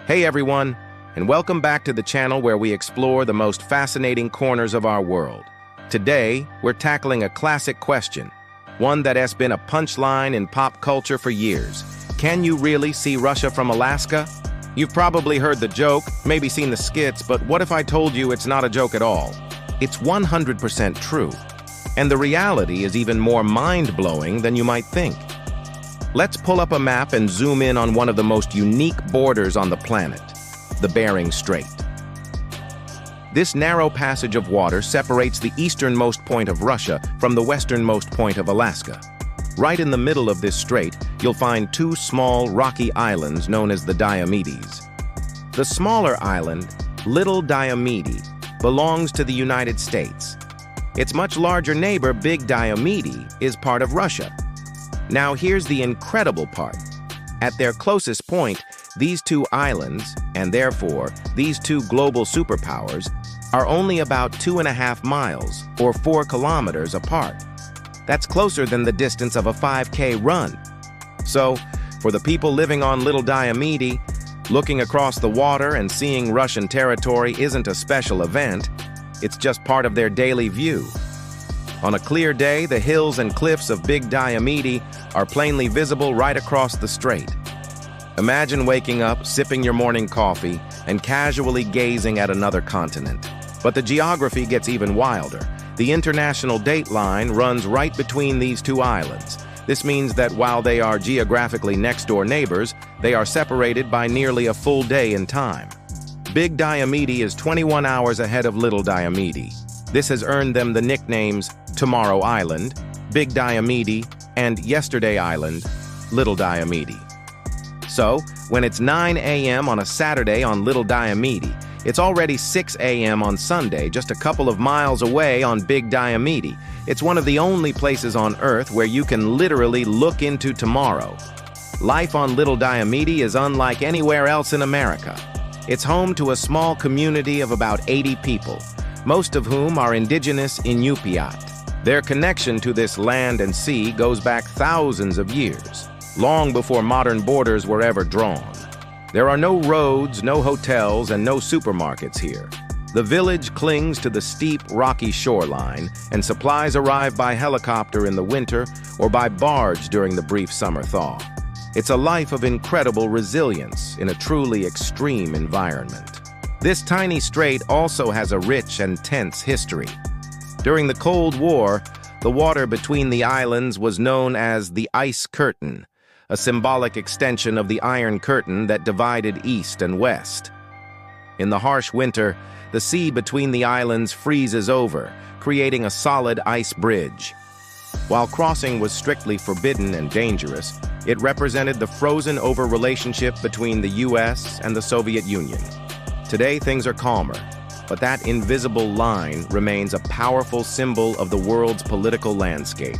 Hey everyone, and welcome back to the channel where we explore the most fascinating corners of our world. Today, we're tackling a classic question, one that has been a punchline in pop culture for years. Can you really see Russia from Alaska? You've probably heard the joke, maybe seen the skits, but what if I told you it's not a joke at all? It's 100% true. And the reality is even more mind-blowing than you might think. Let's pull up a map and zoom in on one of the most unique borders on the planet, the Bering Strait. This narrow passage of water separates the easternmost point of Russia from the westernmost point of Alaska. Right in the middle of this strait, you'll find two small rocky islands known as the Diomedes. The smaller island, Little Diomede, belongs to the United States. Its much larger neighbor, Big Diomede, is part of Russia. Now here's the incredible part. At their closest point, these two islands, and therefore these two global superpowers, are only about 2.5 miles, or 4 kilometers apart. That's closer than the distance of a 5K run. So, for the people living on Little Diomede, looking across the water and seeing Russian territory isn't a special event, it's just part of their daily view. On a clear day, the hills and cliffs of Big Diomede are plainly visible right across the strait. Imagine waking up, sipping your morning coffee, and casually gazing at another continent. But the geography gets even wilder. The international date line runs right between these two islands. This means that while they are geographically next-door neighbors, they are separated by nearly a full day in time. Big Diomede is 21 hours ahead of Little Diomede. This has earned them the nicknames Tomorrow Island, Big Diomede, and Yesterday Island, Little Diomede. So, when it's 9 a.m. on a Saturday on Little Diomede, it's already 6 a.m. on Sunday, just a couple of miles away on Big Diomede. It's one of the only places on Earth where you can literally look into tomorrow. Life on Little Diomede is unlike anywhere else in America. It's home to a small community of about 80 people, most of whom are indigenous Inupiat. Their connection to this land and sea goes back thousands of years, long before modern borders were ever drawn. There are no roads, no hotels, and no supermarkets here. The village clings to the steep, rocky shoreline, and supplies arrive by helicopter in the winter or by barge during the brief summer thaw. It's a life of incredible resilience in a truly extreme environment. This tiny strait also has a rich and tense history. During the Cold War, the water between the islands was known as the Ice Curtain, a symbolic extension of the Iron Curtain that divided East and West. In the harsh winter, the sea between the islands freezes over, creating a solid ice bridge. While crossing was strictly forbidden and dangerous, it represented the frozen-over relationship between the U.S. and the Soviet Union. Today, things are calmer, but that invisible line remains a powerful symbol of the world's political landscape.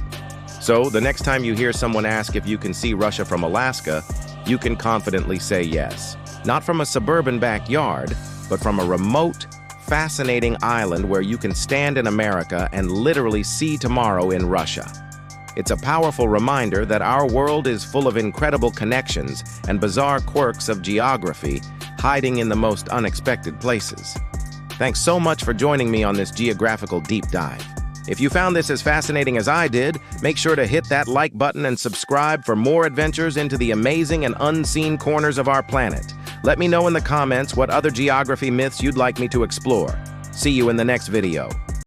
So, the next time you hear someone ask if you can see Russia from Alaska, you can confidently say yes. Not from a suburban backyard, but from a remote, fascinating island where you can stand in America and literally see tomorrow in Russia. It's a powerful reminder that our world is full of incredible connections and bizarre quirks of geography hiding in the most unexpected places. Thanks so much for joining me on this geographical deep dive. If you found this as fascinating as I did, make sure to hit that like button and subscribe for more adventures into the amazing and unseen corners of our planet. Let me know in the comments what other geography myths you'd like me to explore. See you in the next video.